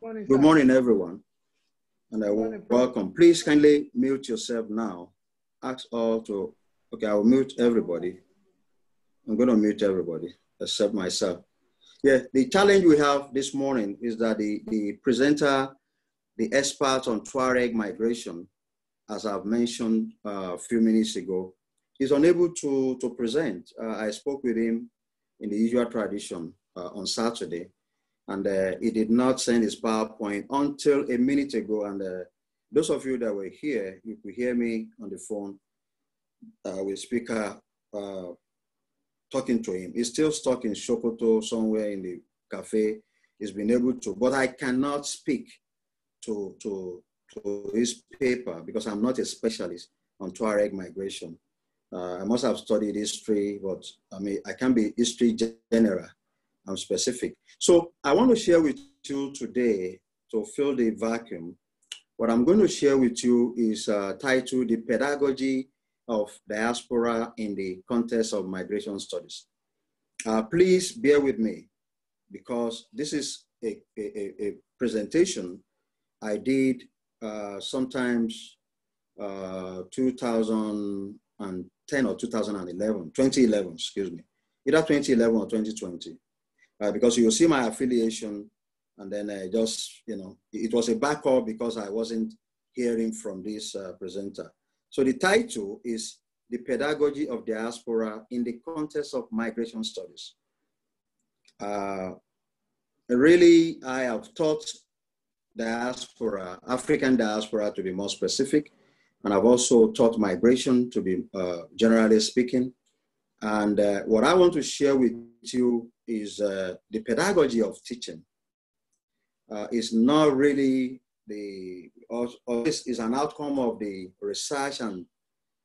Morning, Good sir. morning, everyone, and welcome. Please kindly mute yourself now. Ask all to, okay, I will mute everybody. I'm going to mute everybody except myself. Yeah, the challenge we have this morning is that the presenter, the expert on Tuareg migration, as I've mentioned a few minutes ago, is unable to present. I spoke with him in the usual tradition on Saturday, and he did not send his PowerPoint until a minute ago. And those of you that were here, you could hear me on the phone with speaker talking to him. He's still stuck in Sokoto somewhere in the cafe. He's been able to, but I cannot speak to his paper because I'm not a specialist on Tuareg migration. I must have studied history, but I mean, I can be history general. I'm specific. So I want to share with you today to fill the vacuum. What I'm going to share with you is titled The Pedagogy of Diaspora in the Context of Migration Studies. Please bear with me because this is a presentation I did sometimes 2010 or 2011, excuse me, either 2011 or 2020. Because you will see my affiliation, and then just, you know, it was a backup because I wasn't hearing from this presenter. So the title is The Pedagogy of Diaspora in the Context of Migration Studies. Really, I have taught diaspora, African diaspora to be more specific, and I've also taught migration to be generally speaking. And what I want to share with you is the pedagogy of teaching. Is not really this is an outcome of the research and,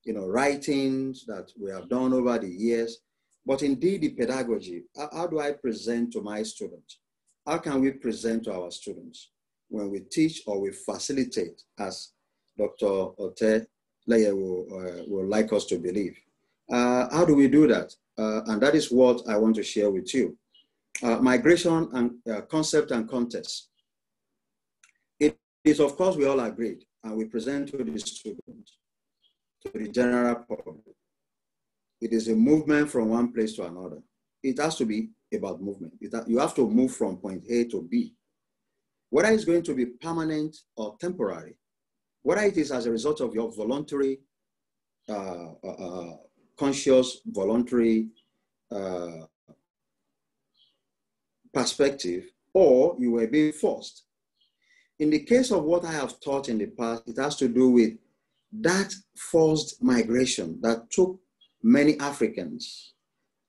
you know, writings that we have done over the years. But indeed, the pedagogy, how do I present to my students? How can we present to our students when we teach or we facilitate, as Dr. Ote Leye will like us to believe? How do we do that? And that is what I want to share with you. Migration and concept and context. It is, of course, we all agreed, and we present to the students, to the general public. It is a movement from one place to another. It has to be about movement. You have to move from point A to B. Whether it's going to be permanent or temporary, whether it is as a result of your voluntary, conscious, voluntary perspective, or you were being forced. In the case of what I have taught in the past, it has to do with that forced migration that took many Africans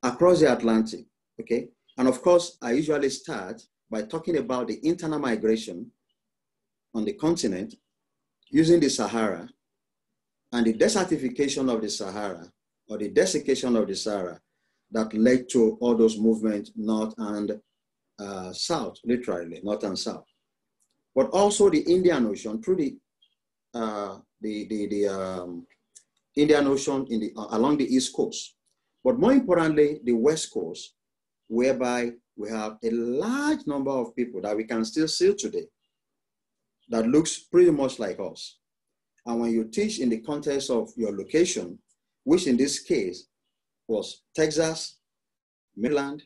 across the Atlantic, okay? And of course, I usually start by talking about the internal migration on the continent using the Sahara and the desertification of the Sahara or the desiccation of the Sahara that led to all those movements north and south, literally north and south. But also the Indian Ocean through the Indian Ocean along the East Coast. But more importantly, the West Coast, whereby we have a large number of people that we can still see today that looks pretty much like us. And when you teach in the context of your location, which in this case was Texas, Maryland,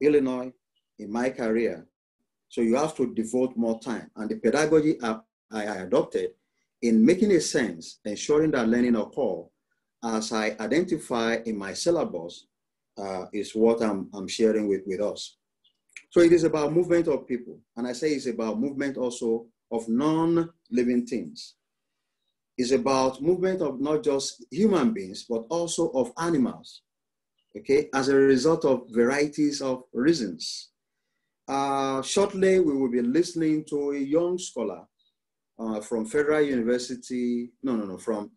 Illinois, in my career, so you have to devote more time. And the pedagogy I adopted in making a sense, ensuring that learning occurs as I identify in my syllabus is what I'm sharing with us. So it is about movement of people. And I say it's about movement also of non-living things. It's about movement of not just human beings, but also of animals, okay, as a result of varieties of reasons. Shortly, we will be listening to a young scholar from Federal University, from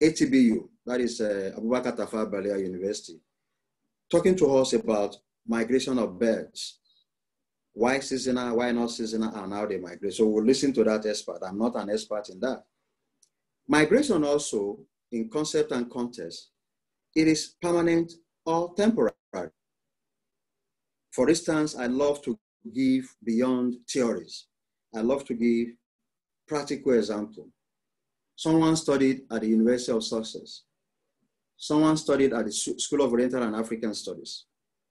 ATBU, that is Abubakar Tafawa Balewa University, talking to us about migration of birds. Why seasonal, why not seasonal, and how they migrate. So we'll listen to that expert. I'm not an expert in that. Migration also, in concept and context, it is permanent or temporary. For instance, I love to give beyond theories. I love to give practical example. Someone studied at the University of Sussex. Someone studied at the School of Oriental and African Studies,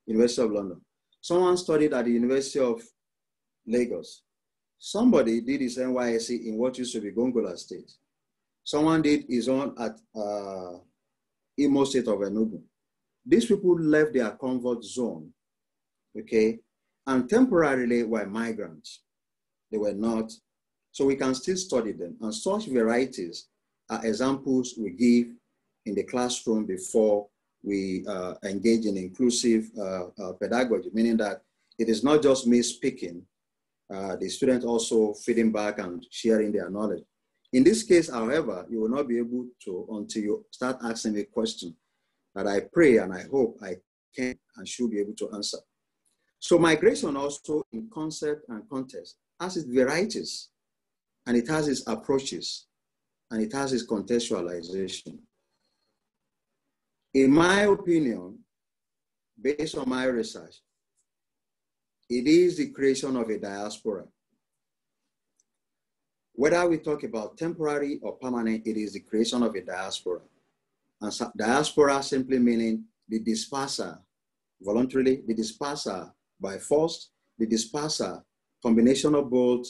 University of London. Someone studied at the University of Lagos. Somebody did his NYSC in what used to be Gongola State. Someone did his own at Imo State of Enugu. These people left their comfort zone, okay, and temporarily were migrants. They were not. So we can still study them. And such varieties are examples we give in the classroom before we engage in inclusive pedagogy, meaning that it is not just me speaking, the student also feeding back and sharing their knowledge. In this case, however, you will not be able to until you start asking a question that I pray and I hope I can and should be able to answer. So migration also in concept and context has its varieties, and it has its approaches, and it has its contextualization. In my opinion, based on my research, it is the creation of a diaspora. Whether we talk about temporary or permanent, it is the creation of a diaspora. And so diaspora simply meaning the disperser, voluntarily, the disperser by force, the disperser, combination of both,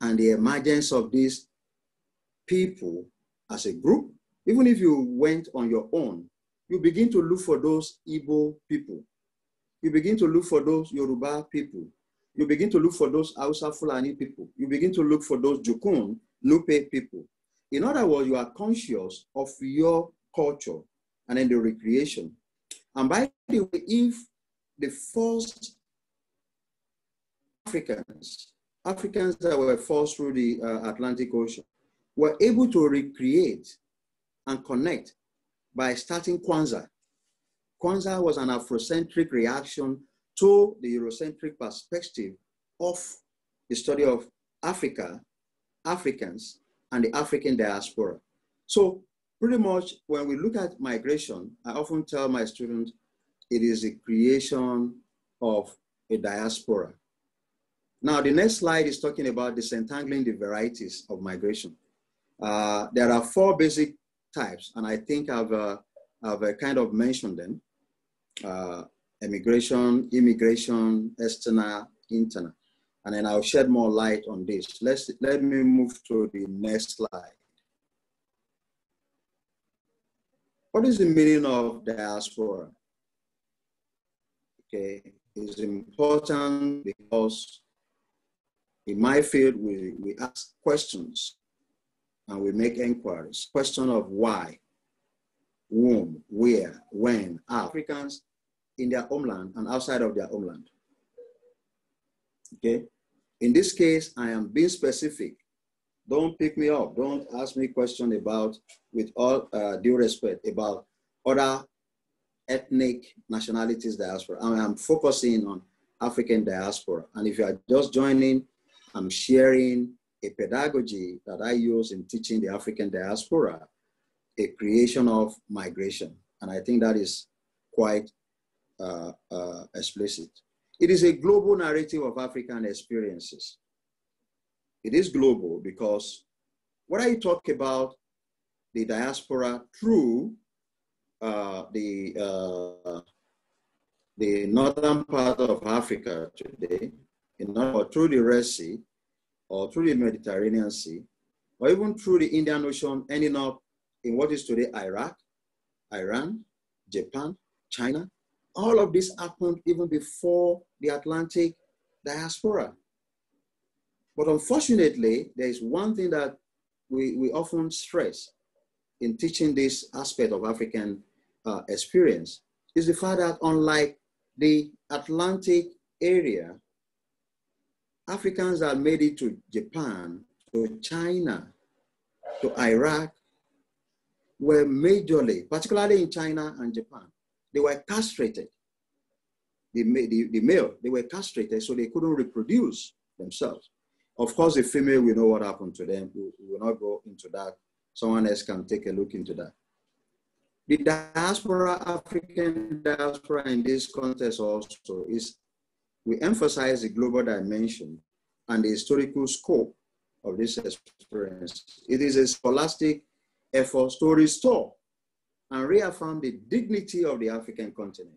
and the emergence of these people as a group. Even if you went on your own, you begin to look for those Igbo people. You begin to look for those Yoruba people. You begin to look for those Hausa Fulani people. You begin to look for those Jukun, Nupe people. In other words, you are conscious of your culture and then the recreation. And by the way, if the first Africans that were forced through the Atlantic Ocean were able to recreate and connect by starting Kwanzaa. Kwanzaa was an Afrocentric reaction to the Eurocentric perspective of the study of Africa, Africans, and the African diaspora. So pretty much when we look at migration, I often tell my students, it is the creation of a diaspora. Now, the next slide is talking about disentangling the varieties of migration. There are 4 basic types, and I think I've kind of mentioned them. Emigration, immigration, external, internal. And then I'll shed more light on this. Let me move to the next slide. What is the meaning of diaspora? Okay, it's important because in my field, we ask questions and we make inquiries. Question of why, whom, where, when, how. Africans in their homeland and outside of their homeland. Okay? In this case, I am being specific. Don't pick me up. Don't ask me questions about, with all due respect, about other ethnic nationalities diaspora. I am focusing on African diaspora. And if you are just joining, I'm sharing a pedagogy that I use in teaching the African diaspora, a creation of migration. And I think that is quite explicit. It is a global narrative of African experiences. It is global because when I talk about the diaspora through the northern part of Africa today, or through the Red Sea, or through the Mediterranean Sea, or even through the Indian Ocean, ending up in what is today Iraq, Iran, Japan, China. All of this happened even before the Atlantic diaspora. But unfortunately, there is one thing that we often stress in teaching this aspect of African experience, is the fact that unlike the Atlantic area, Africans that made it to Japan, to China, to Iraq, were majorly, particularly in China and Japan, they were castrated. The male, they were castrated so they couldn't reproduce themselves. Of course, the female, we know what happened to them. We will not go into that. Someone else can take a look into that. The diaspora, African diaspora in this context also is, we emphasize the global dimension and the historical scope of this experience. It is a scholastic effort to restore and reaffirm the dignity of the African continent.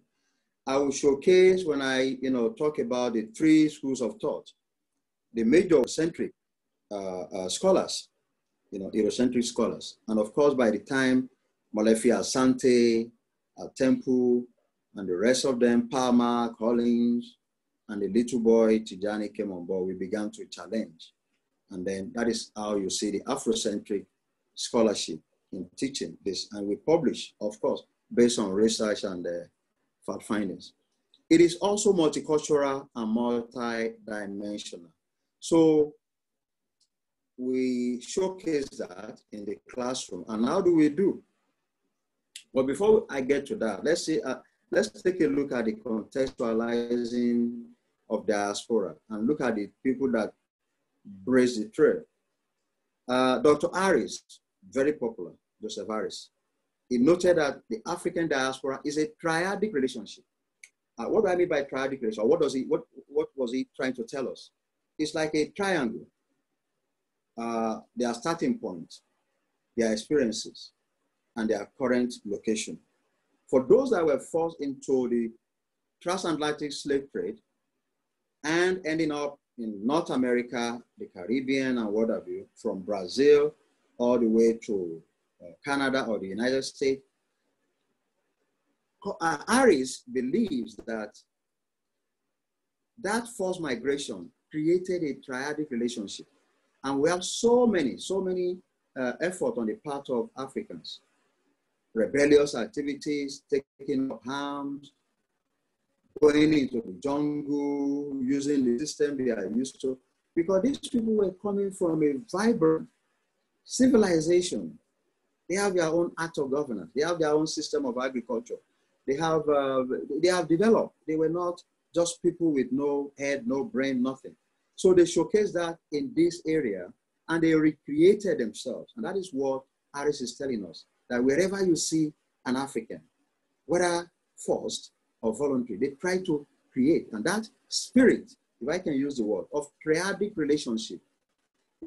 I will showcase when I talk about the three schools of thought, the major Eurocentric scholars, Eurocentric scholars. And of course, by the time Molefi Asante, Temple, and the rest of them, Palmer, Collins, and the little boy Tijani came on board, we began to challenge. And then that is how you see the Afrocentric scholarship in teaching this. And we publish, of course, based on research and fact findings. It is also multicultural and multidimensional. So we showcase that in the classroom. And how do we do? But before I get to that, let's take a look at the contextualizing of diaspora and look at the people that brace the trail. Dr. Harris, very popular, Joseph Harris, he noted that the African diaspora is a triadic relationship. What do I mean by triadic relationship? What was he trying to tell us? It's like a triangle. Their starting point, their experiences, and their current location. For those that were forced into the transatlantic slave trade and ending up in North America, the Caribbean, and what have you, from Brazil all the way to Canada or the United States, Harris believes that forced migration created a triadic relationship. And we have so many effort on the part of Africans. Rebellious activities, taking up arms, going into the jungle, using the system they are used to, because these people were coming from a vibrant civilization. They have their own act of governance. They have their own system of agriculture. They have developed. They were not just people with no head, no brain, nothing. So they showcased that in this area, and they recreated themselves. And that is what Harris is telling us, that wherever you see an African, whether forced or voluntary, they try to create. And that spirit, if I can use the word, of triadic relationship.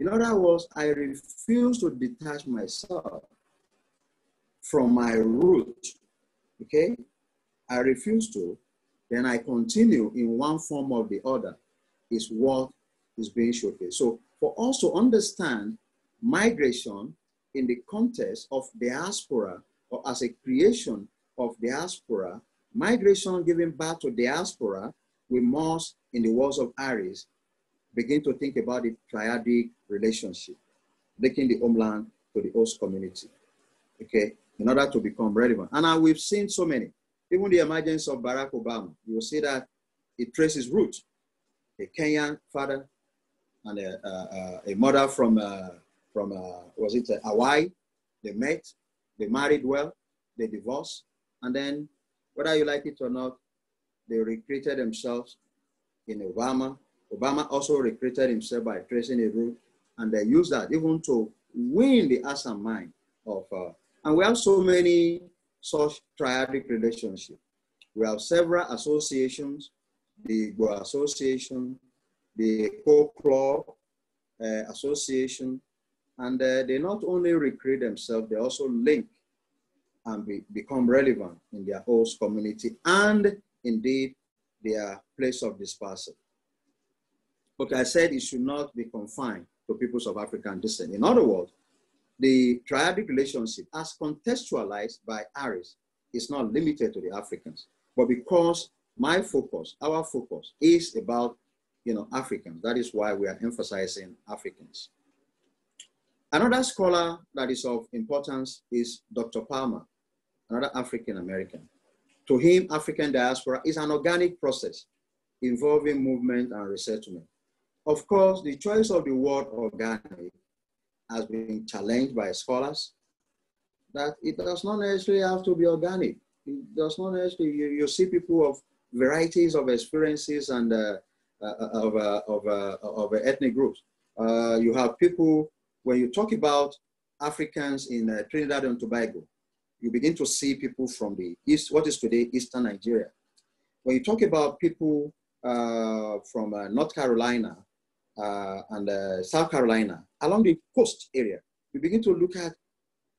In other words, I refuse to detach myself from my root, okay? I refuse to, then I continue in one form or the other, is what is being showcased. So for us to understand migration in the context of diaspora, or as a creation of diaspora, migration giving birth to diaspora, we must, in the words of Harris, begin to think about the triadic relationship, linking the homeland to the host community, okay, in order to become relevant. And we've seen so many, even the emergence of Barack Obama, you will see that it traces roots. A Kenyan father and a mother from Hawaii. They met, they married well, they divorced, and then, whether you like it or not, they recreated themselves in Obama. Obama also recreated himself by tracing a route, and they used that even to win the hearts and mind of, and we have so many such triadic relationships. We have several associations, the Igbo Association, the Eco Club Association, and they not only recreate themselves, they also link and become relevant in their host community and indeed their place of dispersal. But I said it should not be confined to peoples of African descent. In other words, the triadic relationship as contextualized by Harris is not limited to the Africans, but because my focus, our focus is about Africans. That is why we are emphasizing Africans. Another scholar that is of importance is Dr. Palmer, another African American. To him, African diaspora is an organic process involving movement and resettlement. Of course, the choice of the word organic has been challenged by scholars, that it does not necessarily have to be organic. It does not necessarily, you see people of varieties of experiences and of ethnic groups. You have people, when you talk about Africans in Trinidad and Tobago, you begin to see people from the east, what is today Eastern Nigeria. When you talk about people from North Carolina, and South Carolina, along the coast area, we begin to look at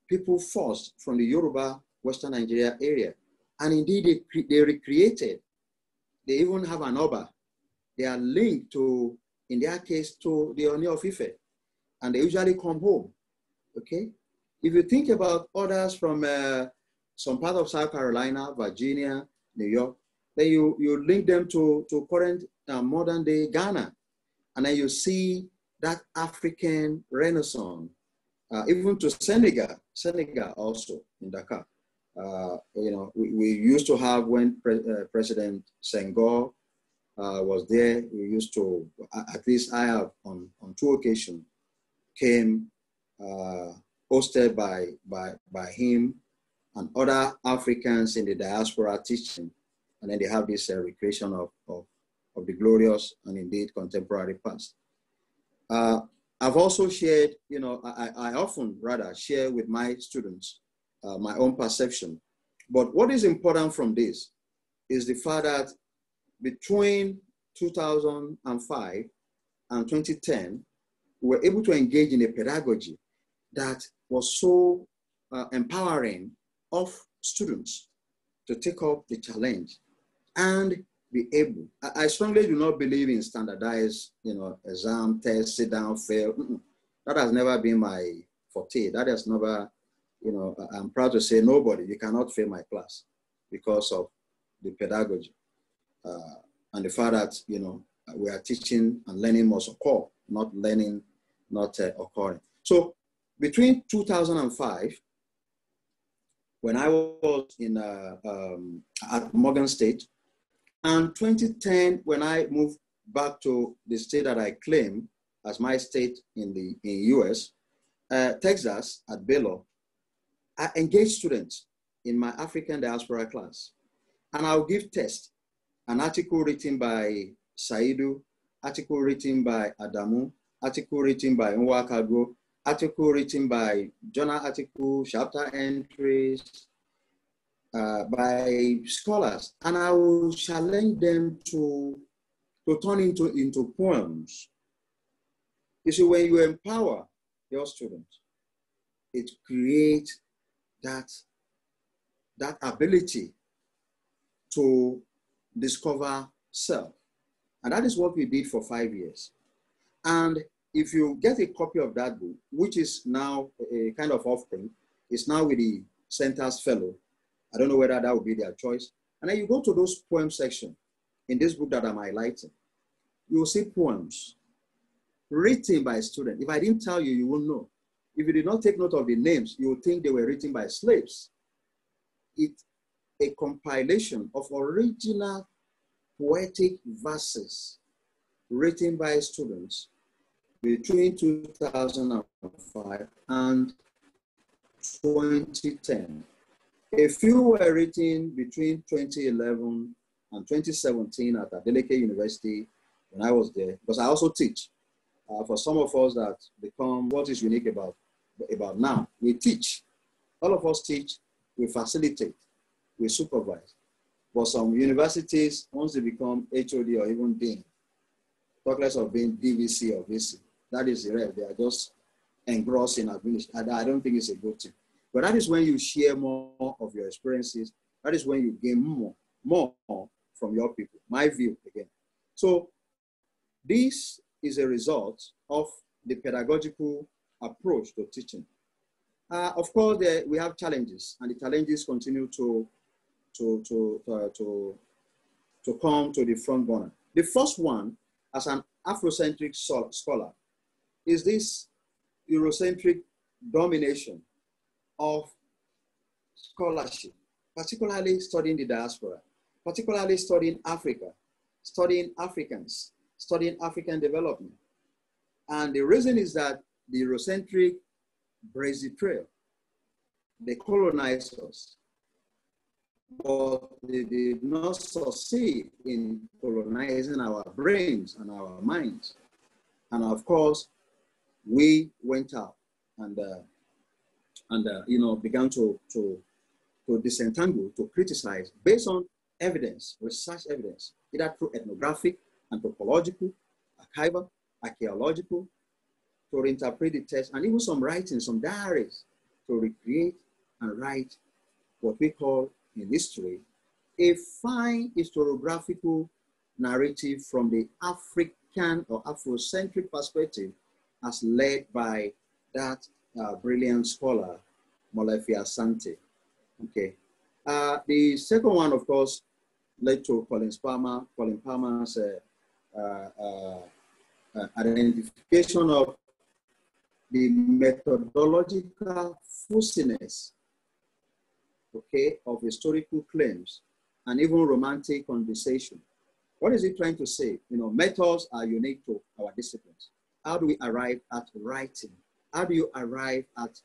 people forced from the Yoruba, Western Nigeria area. And indeed, they recreated. They even have an Oba. They are linked to, in their case, to the Oni of Ife. And they usually come home, okay? If you think about others from some part of South Carolina, Virginia, New York, then you link them to current modern day Ghana. And then you see that African Renaissance, even to Senegal also in Dakar. You know, we used to have, when President Senghor was there, we used to, at least I have on 2 occasions, came hosted by him and other Africans in the diaspora teaching. And then they have this recreation of the glorious and indeed contemporary past. I've also shared, you know, I often rather share with my students my own perception. But what is important from this is the fact that between 2005 and 2010, we were able to engage in a pedagogy that was so empowering of students to take up the challenge and be able. I strongly do not believe in standardized, you know, exam, test, sit down, fail. That has never been my forte. That has never, you know, I'm proud to say nobody, you cannot fail my class because of the pedagogy. And the fact that, you know, we are teaching and learning must occur, not learning, not occurring. So between 2005, when I was in at Morgan State, and 2010, when I moved back to the state that I claim as my state in the US, Texas at Baylor, I engaged students in my African Diaspora class. And I'll give tests, an article written by Saidu, article written by Adamu, article written by Nwakago, article written by journal article, chapter entries, by scholars, and I will challenge them to turn into poems. You see, when you empower your students, it creates that ability to discover self. And that is what we did for 5 years. And if you get a copy of that book, which is now a kind of offering, it's now with the Center's Fellow. I don't know whether that would be their choice. And then you go to those poem section in this book that I'm highlighting. You will see poems written by students. If I didn't tell you, you won't know. If you did not take note of the names, you would think they were written by slaves. It's a compilation of original poetic verses written by students between 2005 and 2010. A few were written between 2011 and 2017 at Adeleke University when I was there, because I also teach. For some of us that become, what is unique about NOUN, we teach. All of us teach, we facilitate, we supervise. But some universities, once they become HOD or even Dean, talk less of being DVC or VC, that is the rest. They are just engrossed in administration. I don't think it's a good thing. But that is when you share more of your experiences. That is when you gain more from your people. My view again. So this is a result of the pedagogical approach to teaching. Of course, we have challenges, and the challenges continue to come to the front burner. The first one, as an Afrocentric scholar, is this Eurocentric domination of scholarship, particularly studying the diaspora, particularly studying Africa, studying Africans, studying African development. And the reason is that the Eurocentric blazed the trail. They colonized us, but they did not succeed in colonizing our brains and our minds. And of course, we went out and you know, began to disentangle, to criticize based on evidence, research evidence, either through ethnographic, anthropological, archival, archaeological, to reinterpret the text, and even some writings, some diaries, to recreate and write what we call in history a fine historiographical narrative from the African or Afrocentric perspective as led by that brilliant scholar, Molefi Asante. Okay. The second one, of course, led to Collin Palmer's identification of the methodological fuzziness, okay, of historical claims and even romantic conversation. What is it trying to say? You know, methods are unique to our disciplines. How do we arrive at writing? How do you arrive at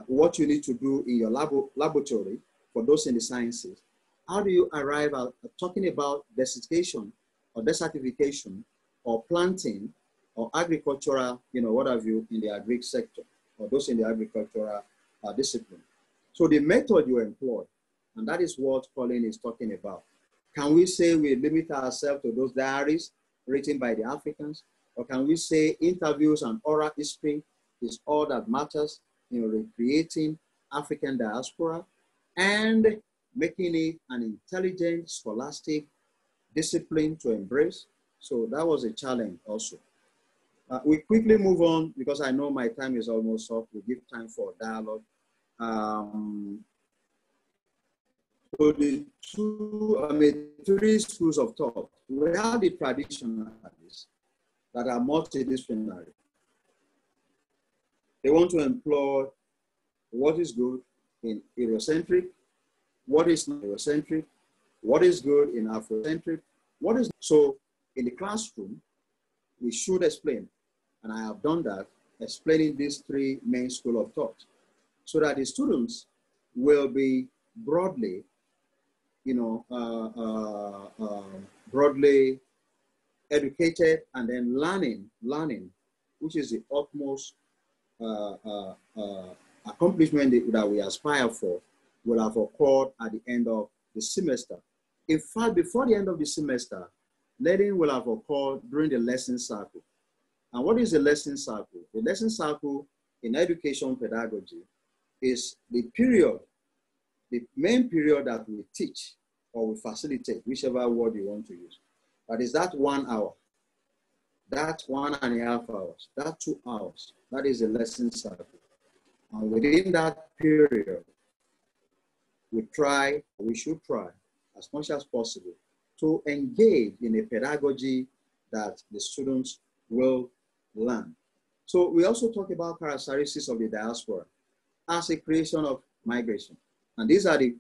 what you need to do in your laboratory for those in the sciences? How do you arrive at talking about desertification or desertification or planting or agricultural, you know, what have you, in the agri sector or those in the agricultural discipline? So the method you employ, and that is what Collin is talking about. Can we say we limit ourselves to those diaries written by the Africans? Or can we say interviews and oral history is all that matters in recreating African diaspora and making it an intelligent, scholastic discipline to embrace? So that was a challenge also. We quickly move on because I know my time is almost up. We give time for dialogue. So the three schools of thought. We have the traditionalists that are multidisciplinary. They want to employ what is good in Eurocentric, what is not Eurocentric, what is good in Afrocentric, what is. So in the classroom, we should explain, and I have done that, explaining these three main schools of thought, so that the students will be broadly, you know, broadly educated and then learning, which is the utmost accomplishment that we aspire for, will have occurred at the end of the semester. In fact, before the end of the semester, learning will have occurred during the lesson cycle. And what is the lesson cycle? The lesson cycle in education pedagogy is the period, the main period that we teach or we facilitate, whichever word you want to use. That is that 1 hour, that 1.5 hours, that 2 hours. That is the lesson cycle. And within that period, we should try as much as possible to engage in a pedagogy that the students will learn. So we also talk about characteristics of the diaspora as a creation of migration. And these are the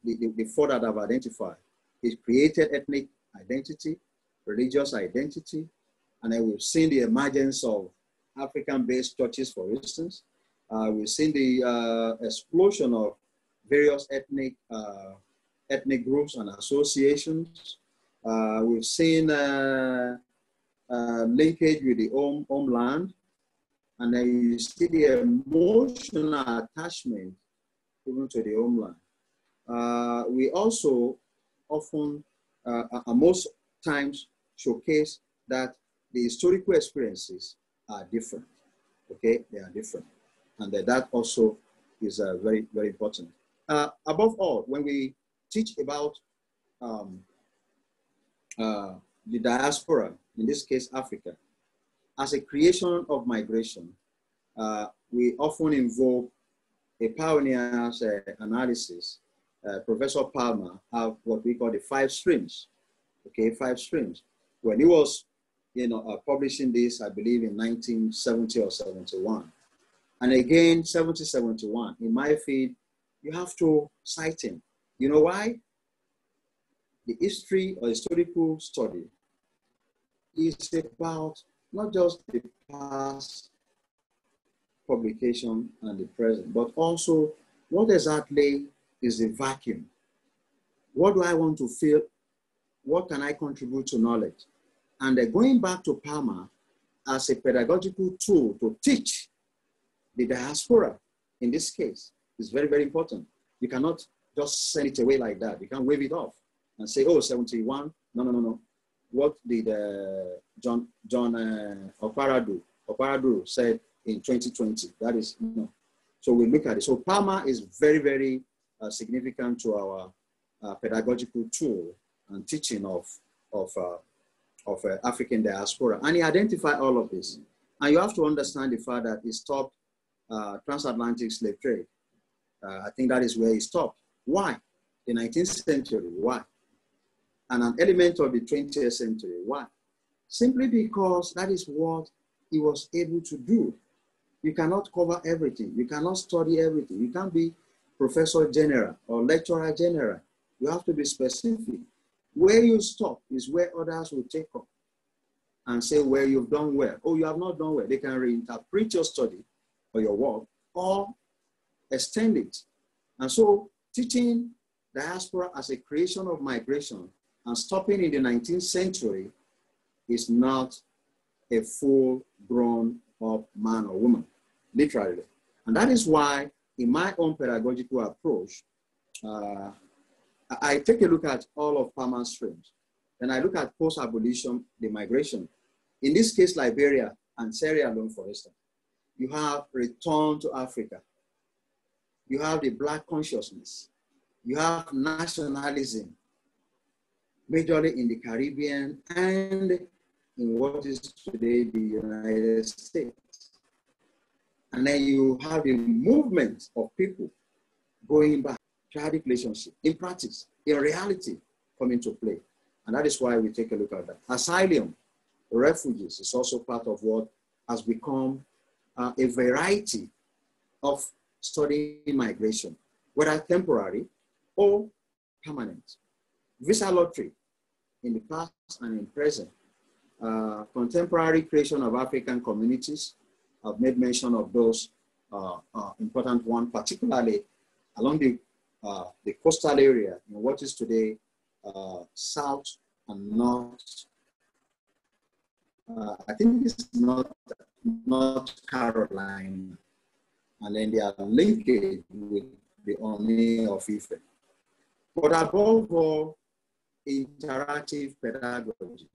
four that I've identified. It created ethnic identity, religious identity, and then we've seen the emergence of African-based churches, for instance. We've seen the explosion of various ethnic groups and associations. We've seen linkage with the homeland, and then you see the emotional attachment even to the homeland. We also often, most times, showcase that the historical experiences are different. Okay, they are different, and that also is very, very important. Above all, when we teach about the diaspora, in this case Africa, as a creation of migration, we often invoke a pioneer's analysis. Professor Palmer have what we call the 5 streams. Okay, 5 streams. When he was, you know, publishing this, I believe in 1970 or 71, and again 70, 71. In my field, you have to cite him. You know why? The history or historical study is about not just the past publication and the present, but also what exactly is the vacuum? What do I want to feel? What can I contribute to knowledge? And going back to Palmer as a pedagogical tool to teach the diaspora, in this case, is very, very important. You cannot just send it away like that. You can't wave it off and say, oh, 71, no. what did John Oparado said in 2020. That is, so we look at it. So Palmer is very, very significant to our pedagogical tool and teaching of African diaspora. And he identified all of this. And you have to understand the fact that he stopped transatlantic slave trade. I think that is where he stopped. Why? The 19th century, why? And an element of the 20th century, why? Simply because that is what he was able to do. You cannot cover everything. You cannot study everything. You can't be professor general or lecturer general. You have to be specific. Where you stop is where others will take up and say where you've done well. Oh, you have not done well. They can reinterpret your study or your work or extend it. And so teaching diaspora as a creation of migration and stopping in the 19th century is not a full-grown up man or woman, literally. And that is why in my own pedagogical approach, I take a look at all of Palmer's streams. Then I look at post-abolition, the migration. In this case, Liberia and Sierra Leone, for instance, you have return to Africa. You have the Black consciousness. You have nationalism, majorly in the Caribbean and in what is today the United States. And then you have the movement of people going back, triadic relationship, in practice, in reality, come into play. And that is why we take a look at that. Asylum, refugees is also part of what has become a variety of studying migration, whether temporary or permanent. Visa lottery in the past and in present. Contemporary creation of African communities. I've made mention of those important ones, particularly along the coastal area, in what is today South and North. I think it's North Carolina, and then they are linkage with the Oni of Ife. But above all, interactive pedagogy.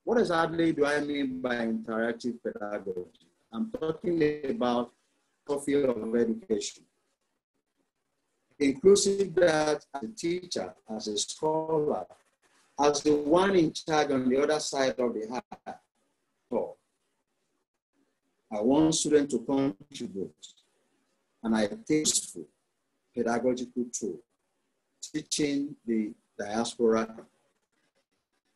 What exactly do I mean by interactive pedagogy? I'm talking about the field of education. Inclusive that as a teacher, as a scholar, as the one in charge on the other side of the heart. I want students to contribute, and I take useful pedagogical tool, teaching the diaspora.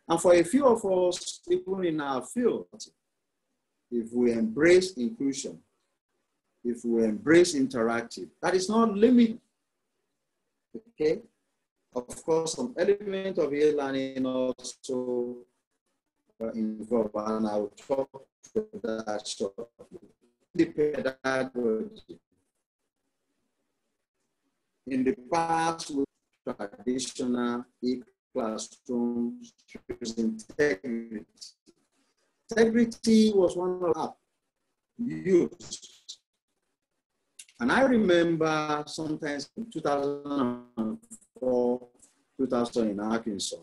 And for a few of us, even in our field, if we embrace inclusion, if we embrace interactive, that is not limited, okay? Of course, some element of e-learning also involved, and I will talk to that shortly. The pedagogy. In the past, with traditional e-classrooms, integrity. Integrity was one of our used. And I remember sometimes in 2004, 2000 in Arkansas,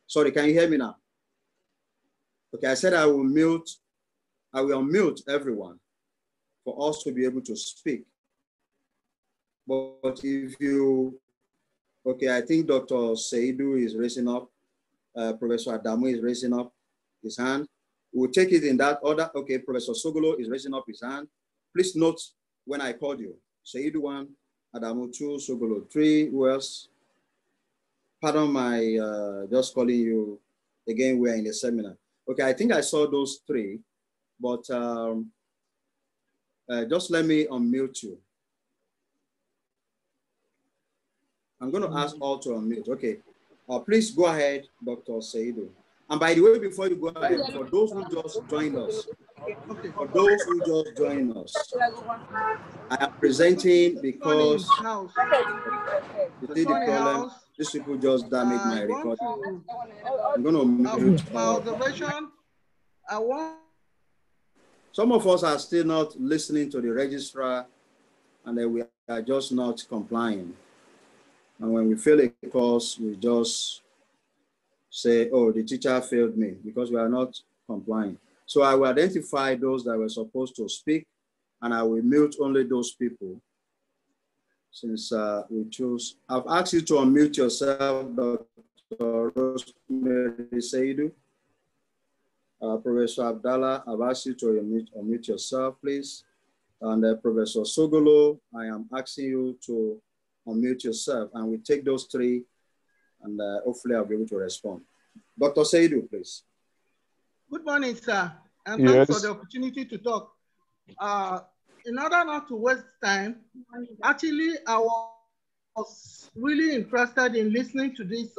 Sorry, can you hear me now? Okay, I said I will unmute everyone for us to be able to speak. But if you, okay, I think Dr. Seidu is raising up, Professor Adamu is raising up his hand. We'll take it in that order. Okay, Professor Sogolo is raising up his hand. Please note when I called you. Seidu 1, Adamu 2, Sogolo 3, who else? Pardon my just calling you again, we're in the seminar. Okay, I think I saw those 3, but just let me unmute you. I'm going to ask all to unmute. Okay, please go ahead, Dr. Seidu. And by the way, before you go ahead, for those who just joined us, I am presenting because you see the problem. These people just damaged my recording. I'm going to mute observation. Some of us are still not listening to the registrar, and then we are just not complying. And when we fail a course, we just say, oh, the teacher failed me, because we are not complying. So I will identify those that were supposed to speak, and I will mute only those people. Since we choose, I've asked you to unmute yourself, Dr. Rosemary Seidu. Professor Abdallah, I've asked you to unmute yourself, please. And Professor Sogolo, I am asking you to unmute yourself, and we take those 3, and hopefully I'll be able to respond. Dr. Seidu, please. Good morning, sir, and thanks for the opportunity to talk. In order not to waste time, actually, I was really interested in listening to this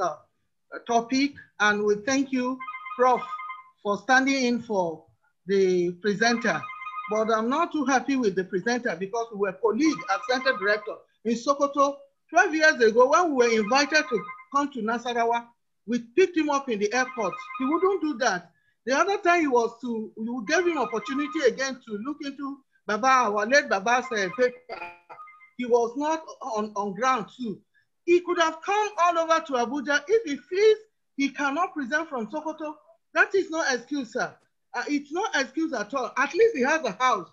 topic, and we thank you, Prof, for standing in for the presenter. But I'm not too happy with the presenter because we were colleagues as center director in Sokoto 12 years ago. When we were invited to come to Nasarawa, we picked him up in the airport. He wouldn't do that. The other time we gave him opportunity again to look into Baba, our late Baba's paper. He was not on ground too. He could have come all over to Abuja. If he feels he cannot present from Sokoto, that is no excuse, sir. It's no excuse at all. At least he has a house.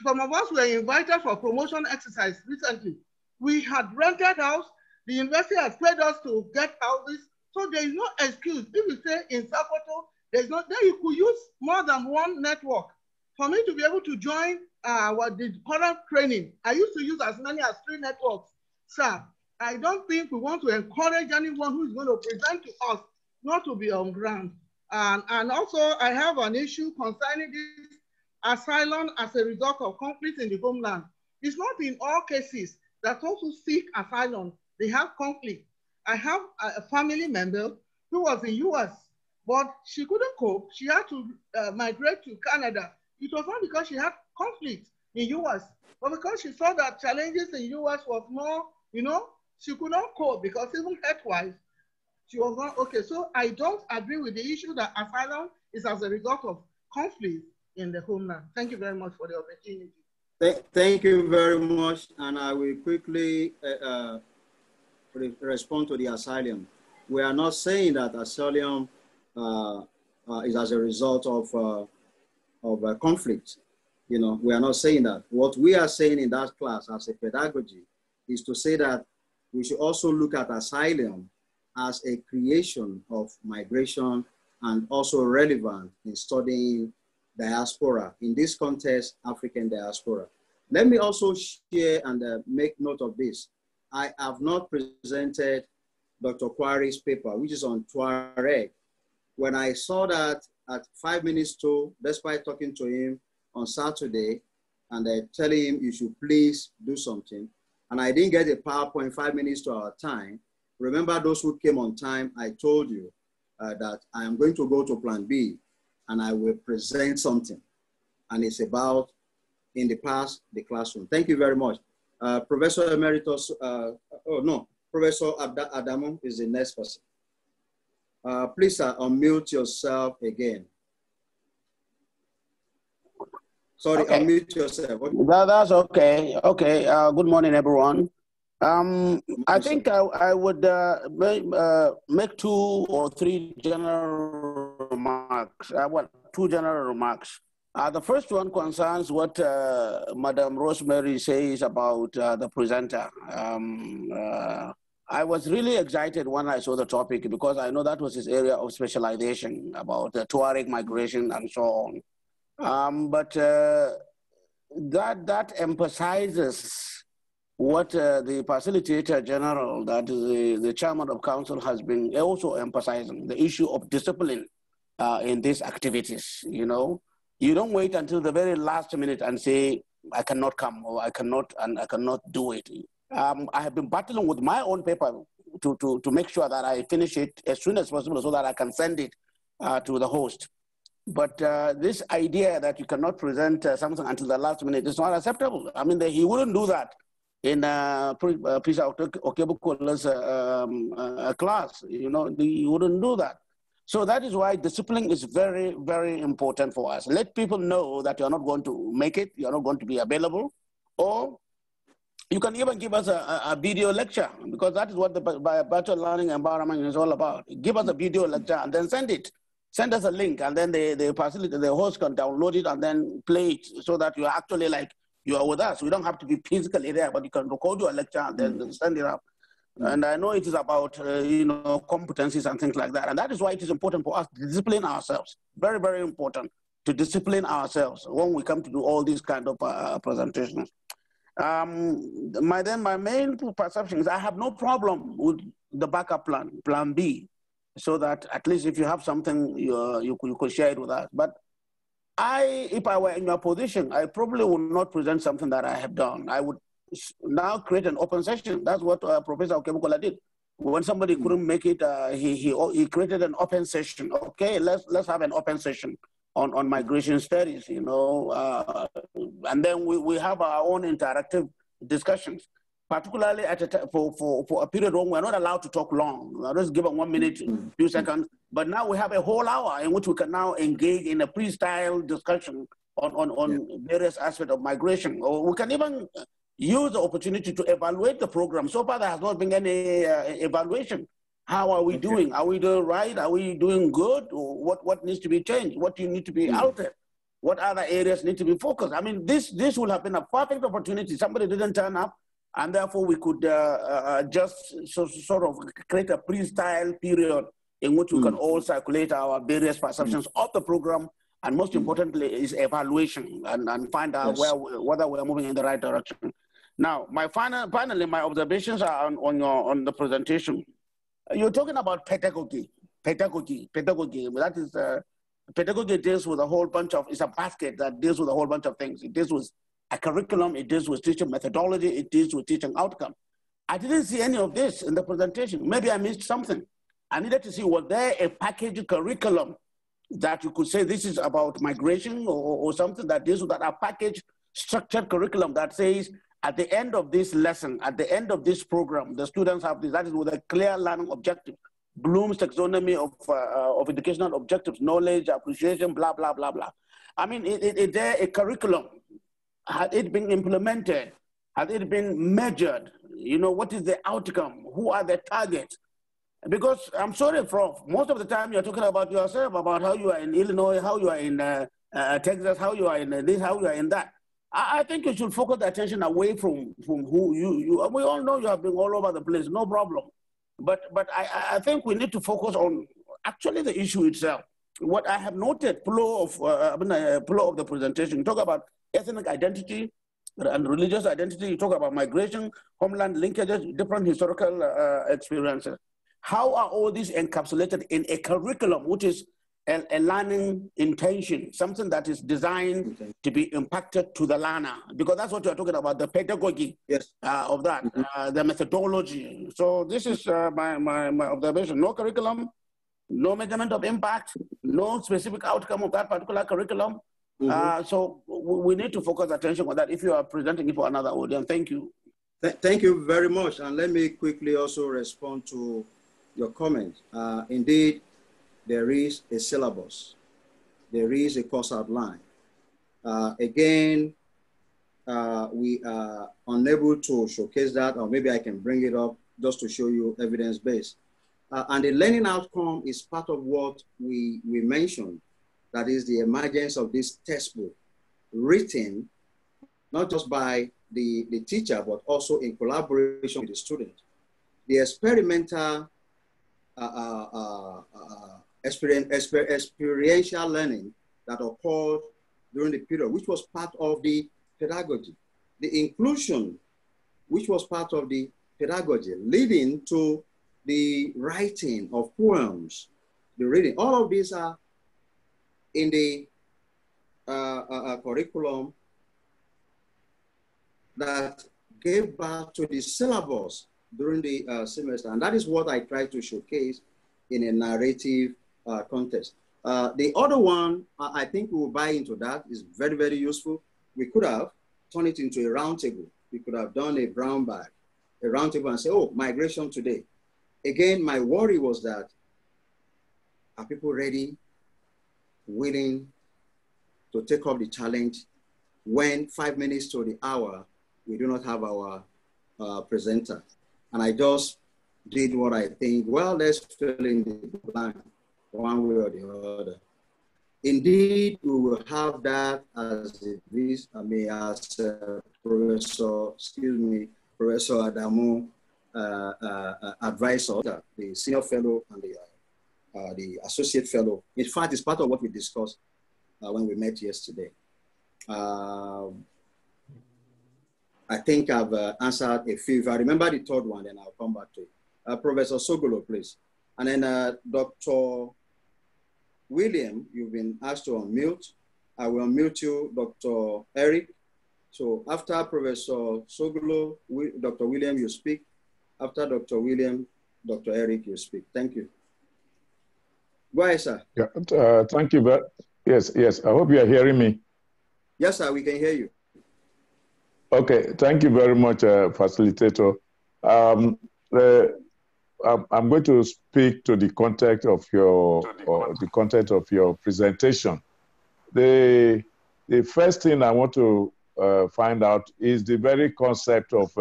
Some of us were invited for promotion exercise recently. We had rented house. The university has paid us to get houses. So there is no excuse. If you say in Sokoto, there's not, then you could use more than one network. For me to be able to join the current training, I used to use as many as 3 networks. Sir, I don't think we want to encourage anyone who is going to present to us not to be on ground. And also, I have an issue concerning this asylum as a result of conflict in the homeland. It's not in all cases that those who seek asylum, they have conflict. I have a family member who was in US, but she couldn't cope. She had to migrate to Canada. It was not because she had conflict in US, but because she saw that challenges in US was more, she could not cope because even health-wise, she was not okay. So I don't agree with the issue that asylum is as a result of conflict in the homeland. Thank you very much for the opportunity. Thank you very much. And I will quickly respond to the asylum. We are not saying that asylum is as a result of conflict. We are not saying that. What we are saying in that class as a pedagogy is to say that we should also look at asylum as a creation of migration and also relevant in studying diaspora. In this context, African diaspora. Let me also share and make note of this. I have not presented Dr. Kwari's paper, which is on Tuareg. When I saw that at 5 minutes to, despite talking to him on Saturday and telling him you should please do something, and I didn't get a PowerPoint 5 minutes to our time. Remember those who came on time, I told you that I am going to go to plan B and I will present something. And it's about, in the past, the classroom. Thank you very much. Professor Emeritus, Professor Adamu is the next person. Please unmute yourself again. Sorry, okay. Unmute yourself. Okay. That's okay. Okay, good morning, everyone. I think I would make 2 or 3 general remarks. Two general remarks. The first one concerns what Madam Rosemary says about the presenter. I was really excited when I saw the topic because I know that was his area of specialization about the Tuareg migration and so on. But that emphasizes what the facilitator general, that is the chairman of council, has been also emphasizing, the issue of discipline in these activities. You know, you don't wait until the very last minute and say, I cannot come, or I cannot do it. I have been battling with my own paper to make sure that I finish it as soon as possible so that I can send it to the host. But this idea that you cannot present something until the last minute is not acceptable. I mean, he wouldn't do that in Pisa Okebukola's class. You know, he wouldn't do that. So that is why discipline is very, very important for us. Let people know that you're not going to make it, you're not going to be available, or you can even give us a video lecture, because that is what the virtual learning environment is all about. Give us a video lecture and then send it. Send us a link, and then the host can download it and then play it so that you're actually like you are with us. We don't have to be physically there, but you can record your lecture and then send it up. And I know it is about competencies and things like that. And that is why it is important for us to discipline ourselves. Very, very important to discipline ourselves when we come to do all these kind of presentations. My main perception is I have no problem with the backup plan B, so that at least if you have something, you could share it with us. But if I were in your position, I probably would not present something that I have done. I would now create an open session. That's what Professor Okebukola did. When somebody couldn't make it, he created an open session. Okay, let's have an open session on migration studies, and then we have our own interactive discussions, particularly for a period when we're not allowed to talk long. We're just given 1 minute, few seconds, but now we have a whole hour in which we can now engage in a freestyle discussion on various aspects of migration. Or we can even use the opportunity to evaluate the program. So far, there has not been any evaluation. How are we doing? Are we doing right? Are we doing good? Or what needs to be changed? What do you need to be altered? What other areas need to be focused? I mean, this will have been a perfect opportunity. Somebody didn't turn up, and therefore we could just sort of create a freestyle period in which we can all circulate our various perceptions of the program, and most importantly is evaluation and find out whether we're moving in the right direction. Now, finally, my observations are on the presentation. You're talking about pedagogy. That is, pedagogy deals with a whole bunch of, it's a basket that deals with a whole bunch of things. It deals with a curriculum, it deals with teaching methodology, it deals with teaching outcome. I didn't see any of this in the presentation. Maybe I missed something. I needed to see, was there a packaged curriculum that you could say this is about migration or something that deals with that, a packaged structured curriculum that says, at the end of this lesson, at the end of this program, the students have this, that is with a clear learning objective. Bloom's taxonomy of educational objectives, knowledge, appreciation, blah, blah, blah, blah. I mean, is there a curriculum? Had it been implemented? Had it been measured? What is the outcome? Who are the targets? Because I'm sorry, Prof, most of the time you're talking about yourself, about how you are in Illinois, how you are in Texas, how you are in this, how you are in that. I think you should focus the attention away from who you. We all know you have been all over the place, no problem. But I think we need to focus on actually the issue itself. What I have noted, flow of the presentation, you talk about ethnic identity and religious identity, you talk about migration, homeland linkages, different historical experiences. How are all these encapsulated in a curriculum, which is a learning intention, something that is designed to be impacted to the learner? Because that's what you're talking about, the pedagogy of that, the methodology. So this is my observation. No curriculum, no measurement of impact, no specific outcome of that particular curriculum. So we need to focus attention on that if you are presenting it for another audience. Thank you. Thank you very much. And let me quickly also respond to your comments. Indeed, there is a syllabus. There is a course outline. Again, we are unable to showcase that, or maybe I can bring it up just to show you evidence-based. And the learning outcome is part of what we mentioned. That is the emergence of this textbook, written not just by the teacher, but also in collaboration with the student. The experimental experiential learning that occurred during the period, which was part of the pedagogy. The inclusion, which was part of the pedagogy, leading to the writing of poems, the reading. All of these are in the curriculum that gave birth to the syllabus during the semester. And that is what I try to showcase in a narrative context. The other one, I think we will buy into that, is very, very useful. We could have turned it into a roundtable. We could have done a brown bag, a roundtable, and say, oh, migration today. Again, my worry was that, are people ready, willing to take up the challenge when 5 minutes to the hour, we do not have our presenter? And I just did what I think, well, let's fill in the blank one way or the other. Indeed, we will have that as Professor Adamu advisor, the senior fellow and the associate fellow. In fact, it's part of what we discussed when we met yesterday. I think I've answered a few. If I remember the third one, then I'll come back to it. Professor Sogolo, please. And then Dr. William, you've been asked to unmute. I will unmute you, Dr. Eric. So after Professor Sogolo, Dr. William, you speak. After Dr. William, Dr. Eric, you speak. Thank you. Go ahead, sir. Yeah, thank you. Yes, I hope you are hearing me. Yes, sir, we can hear you. Okay, thank you very much, facilitator. I'm going to speak to the content of your presentation. The first thing I want to find out is the very concept of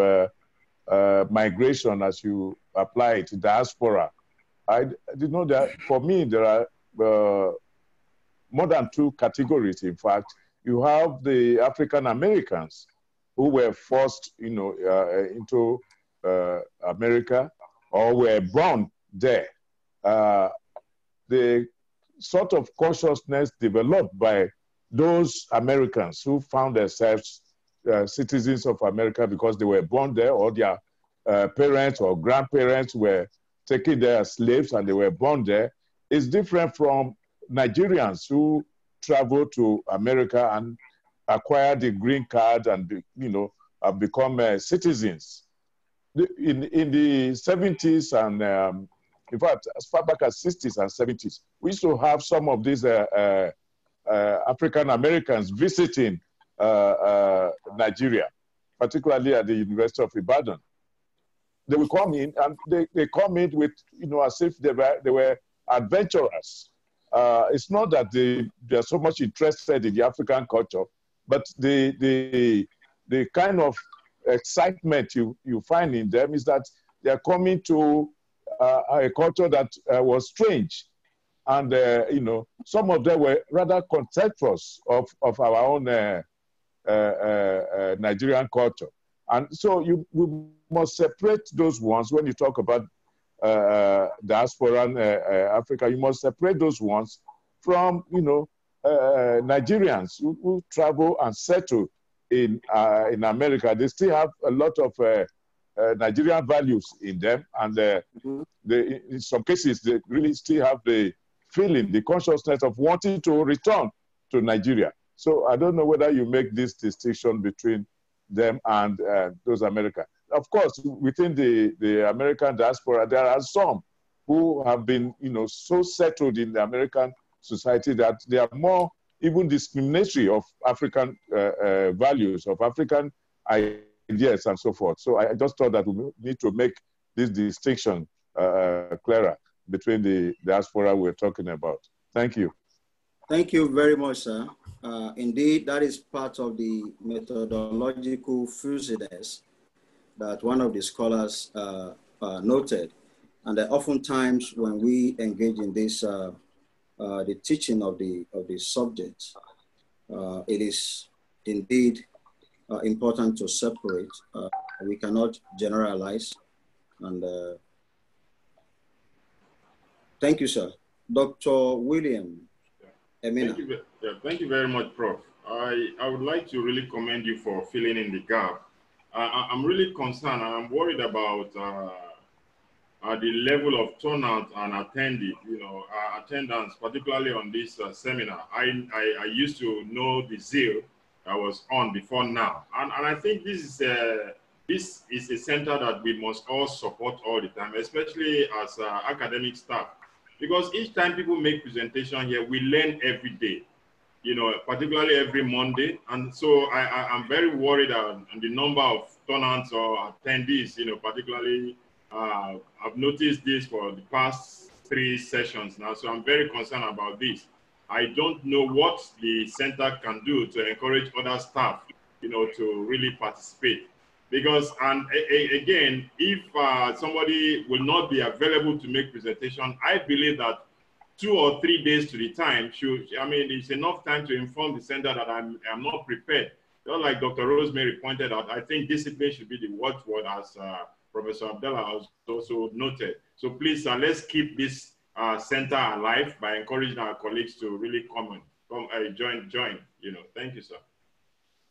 migration as you apply it, diaspora. I did know that for me there are more than two categories. In fact, you have the African Americans who were forced, into America or were born there. The sort of consciousness developed by those Americans who found themselves citizens of America because they were born there, or their parents or grandparents were taken there as slaves and they were born there, is different from Nigerians who travel to America and acquire the green card and become citizens. In the 70s and in fact, as far back as 60s and 70s, we used to have some of these African Americans visiting Nigeria, particularly at the University of Ibadan. They will come in and they come in with, as if they were adventurers. It's not that they're so much interested in the African culture, but the kind of excitement you find in them is that they're coming to a culture that was strange. And, some of them were rather contemptuous of our own Nigerian culture. And so we must separate those ones when you talk about diaspora and Africa. You must separate those ones from, Nigerians who travel and settle in America. They still have a lot of Nigerian values in them, and in some cases they really still have the feeling, the consciousness of wanting to return to Nigeria. So I don't know whether you make this distinction between them and those Americans. Of course, within the American diaspora, there are some who have been, so settled in the American society that they are more even discriminatory of African values, of African ideas and so forth. So I just thought that we need to make this distinction clearer between the diaspora we're talking about. Thank you. Thank you very much, sir. Indeed, that is part of the methodological fuzziness that one of the scholars noted. And oftentimes when we engage in this, the teaching of the subject, it is indeed important to separate. We cannot generalize. And thank you, sir. Dr. William. Thank you very much, Prof. I would like to really commend you for filling in the gap. I'm really concerned and I'm worried about the level of turnout and attendance, particularly on this seminar. I used to know the zeal I was on before now. And I think this is a center that we must all support all the time, especially as academic staff. Because each time people make presentation here, we learn every day, particularly every Monday. And so I'm very worried on the number of turnouts or attendees, particularly I've noticed this for the past 3 sessions now. So I'm very concerned about this. I don't know what the center can do to encourage other staff, to really participate. Because, and again, if somebody will not be available to make presentation, I believe that 2 or 3 days to the time it's enough time to inform the center that I'm not prepared. Just like Dr. Rosemary pointed out, I think discipline should be the watchword, as Professor Abdallah has also noted. So please, let's keep this center alive by encouraging our colleagues to really come join. Thank you, sir.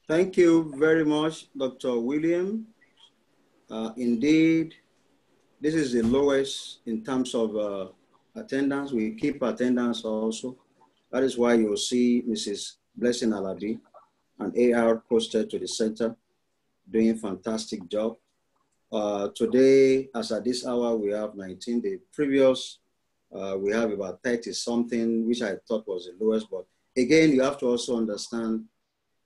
Thank you very much, Dr. William. Indeed, this is the lowest in terms of attendance. We keep attendance also. That is why you'll see Mrs. Blessing Alabi and AR posted to the center, doing a fantastic job. Today, as at this hour, we have 19. The previous, we have about 30 something, which I thought was the lowest. But again, you have to also understand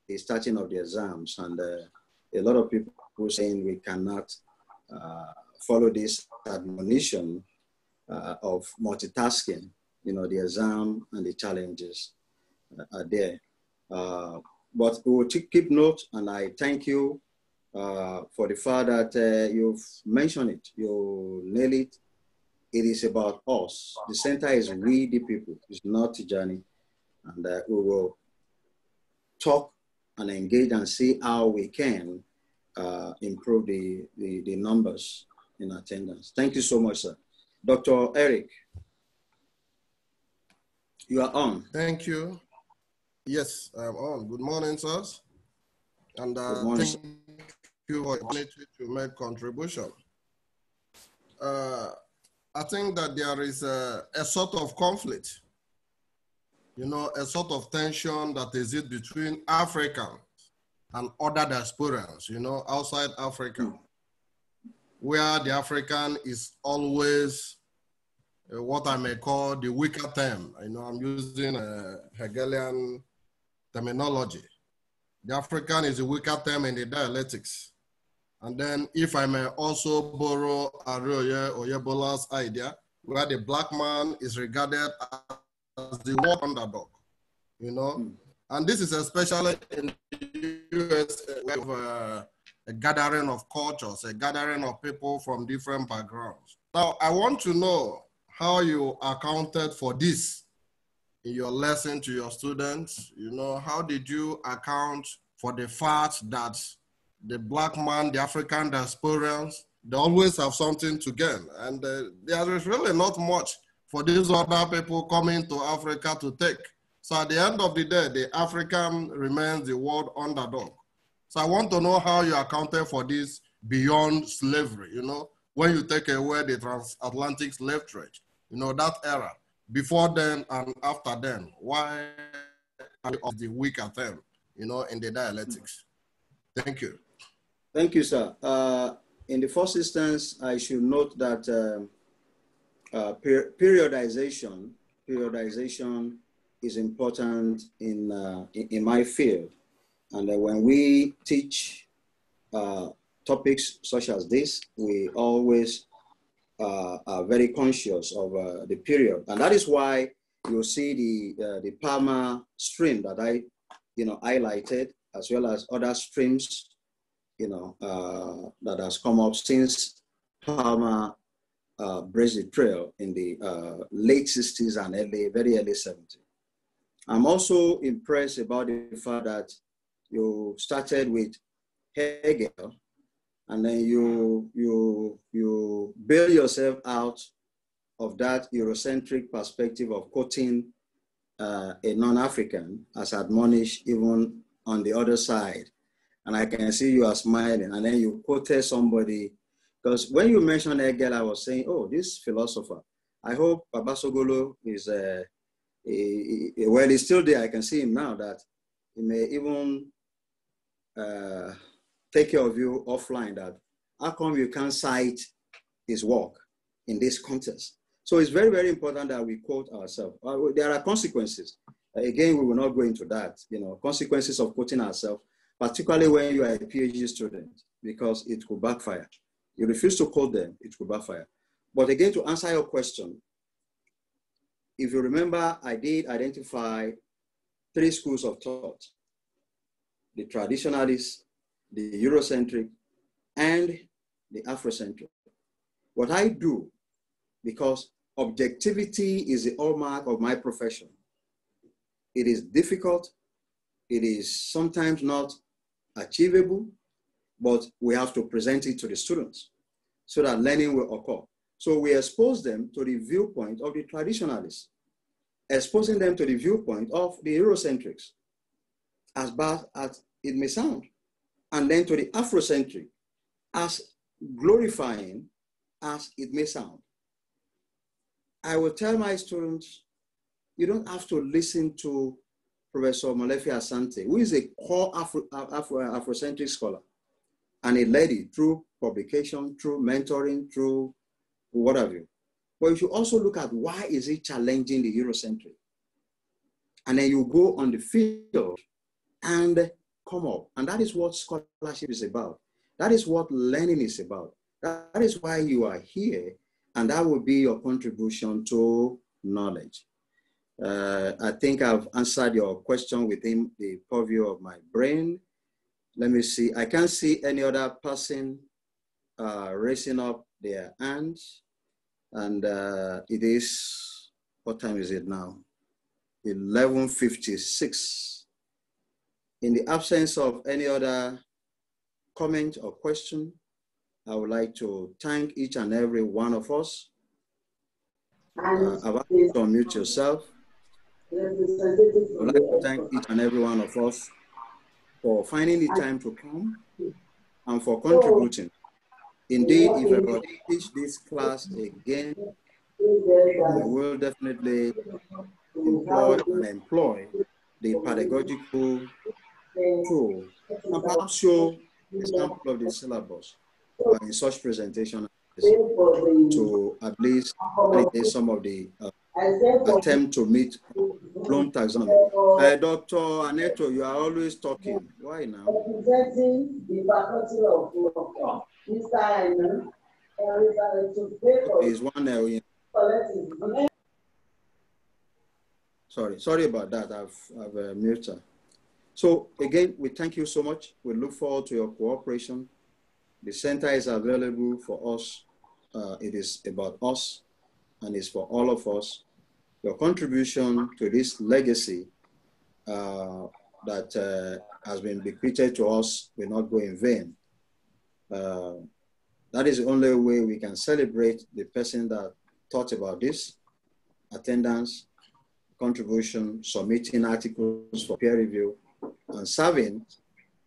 the starting of the exams, and a lot of people saying we cannot follow this admonition of multitasking. The exam and the challenges are there. But we will keep note, and I thank you for the fact that you've mentioned it, you nail it. It is about us. The center is we the people, it's not Tijani. And we will talk and engage and see how we can improve the numbers in attendance. Thank you so much, sir. Dr. Eric, you are on. Thank you. Yes, I'm on. Good morning, sirs. And good morning, thank you for the opportunity to make contribution. I think that there is a sort of conflict, a sort of tension that exists between Africans and other diasporans, outside Africa, where the African is always what I may call the weaker term. I'm using a Hegelian terminology. The African is a weaker term in the dialectics. And then if I may also borrow Adeoye Oyebola's idea, where the black man is regarded as the war underdog, And this is especially in the US, where we have a gathering of cultures, a gathering of people from different backgrounds. Now, I want to know how you accounted for this in your lesson to your students. How did you account for the fact that the black man, the African diasporans, they always have something to gain. And there is really not much for these other people coming to Africa to take. So at the end of the day, the African remains the world underdog. So I want to know how you accounted for this beyond slavery, when you take away the transatlantic slave trade, that era, before then and after then, why are you the weaker term, in the dialectics? Thank you. Thank you, sir. In the first instance, I should note that periodization is important in my field. And when we teach topics such as this, we always are very conscious of the period. And that is why you'll see the Palmer stream that I, highlighted, as well as other streams, that has come up since Palmer blazed the trail in the late 60s and very early 70s. I'm also impressed about the fact that you started with Hegel, and then you build yourself out of that Eurocentric perspective of quoting a non-African as admonished even on the other side. And I can see you are smiling, and then you quoted somebody, because when you mentioned Hegel, I was saying, oh, this philosopher, I hope Babasogolo is, well, he's still there. I can see him now, that he may even take care of you offline, that how come you can't cite his work in this context? So it's very, very important that we quote ourselves. There are consequences. Again, we will not go into that, consequences of quoting ourselves, particularly when you are a PhD student, because it could backfire. You refuse to quote them, it could backfire. But again, to answer your question, if you remember, I did identify 3 schools of thought: the traditionalists, the Eurocentric, and the Afrocentric. What I do, because objectivity is the hallmark of my profession. It is difficult. It is sometimes not achievable, but we have to present it to the students so that learning will occur. So we expose them to the viewpoint of the traditionalists, exposing them to the viewpoint of the Eurocentrics, as bad as it may sound, and then to the Afrocentric, as glorifying as it may sound. I will tell my students, you don't have to listen to Professor Molefi Asante, who is a core Afrocentric scholar and a lady through publication, through mentoring, through what have you. But you should also look at why is it challenging the Eurocentric. And then you go on the field and come up. And that is what scholarship is about. That is what learning is about. That is why you are here, and that will be your contribution to knowledge. I think I've answered your question within the purview of my brain. Let me see. I can't see any other person raising up their hands. And it is, what time is it now? 11:56. In the absence of any other comment or question, I would like to thank each and every one of us. I've asked you to unmute yourself. I would like to thank each and every one of us for finding the time to come and for contributing. Indeed, if I could teach this class again, I will definitely employ the pedagogical tool and perhaps show a sample of the syllabus in such presentation to at least validate some of the attempt to meet Bloom taxonomy. Dr. Aneto, you are always talking. Why now? Representing the faculty of law, Mr. Is one sorry about that. I've muted her. So again, we thank you so much. We look forward to your cooperation. The center is available for us. It is about us, and it's for all of us. Your contribution to this legacy that has been bequeathed to us will not go in vain. That is the only way we can celebrate the person that thought about this: attendance, contribution, submitting articles for peer review, and serving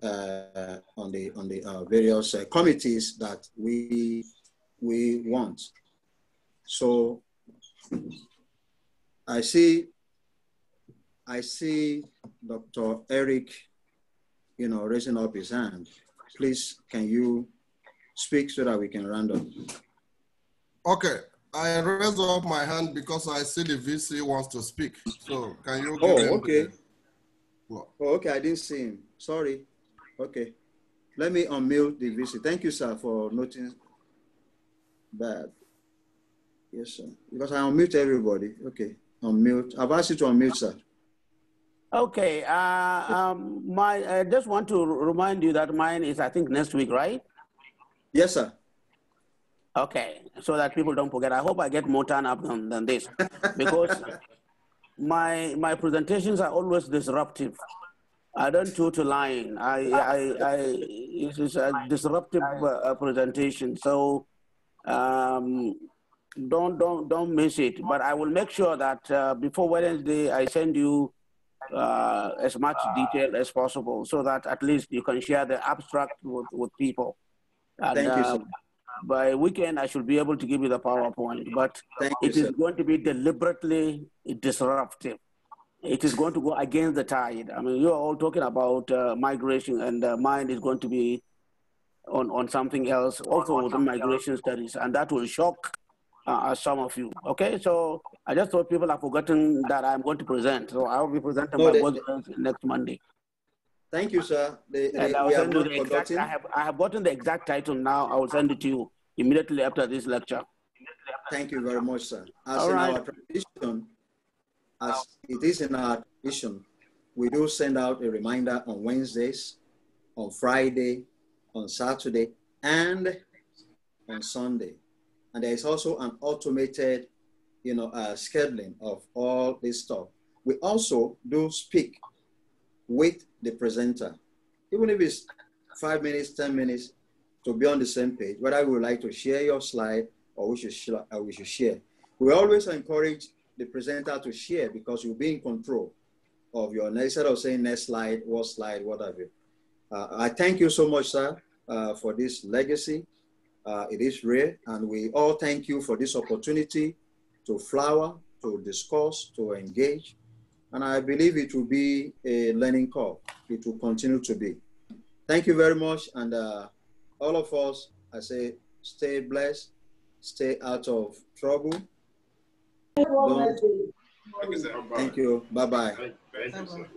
on the various committees that we want. So I see Dr. Eric, raising up his hand. Please, can you speak so that we can round up? Okay, I raise up my hand because I see the VC wants to speak. So can you? Okay. Oh, okay, I didn't see him. Sorry. Okay, let me unmute the VC. Thank you, sir, for noting that. Yes, sir. Because I unmute everybody. Okay, unmute. I've asked you to unmute, sir. Okay. I just want to remind you that mine is, I think, next week, right? Yes, sir. Okay, so that people don't forget. I hope I get more turn up than this, because my presentations are always disruptive. I don't do to line. It is a disruptive presentation. So don't miss it. But I will make sure that before Wednesday I send you as much detail as possible, so that at least you can share the abstract with people. And, thank you, sir. By weekend, I should be able to give you the PowerPoint, but it is going to be deliberately disruptive. It is going to go against the tide. I mean, you're all talking about migration, and mine is going to be on something else, also within migration studies, and that will shock some of you. Okay, so I just thought people have forgotten that I'm going to present. So I will be presenting my work next Monday. Thank you, sir. I have gotten the exact title now. I will send it to you immediately after this lecture. Thank you very much, sir. Our tradition, as it is in our tradition, we do send out a reminder on Wednesdays, on Friday, on Saturday, and on Sunday. And there is also an automated, scheduling of all this stuff. We also do speak with the presenter, even if it's 5 minutes, 10 minutes, to be on the same page, whether we would like to share your slide or we should share. We always encourage the presenter to share, because you'll be in control of your, instead of saying next slide, what have you. I thank you so much, sir, for this legacy. It is rare, and we all thank you for this opportunity to flower, to discuss, to engage. And I believe it will be a learning curve. It will continue to be. Thank you very much. And all of us, I say, stay blessed, stay out of trouble. Thank you. Bye-bye. Thank you, sir.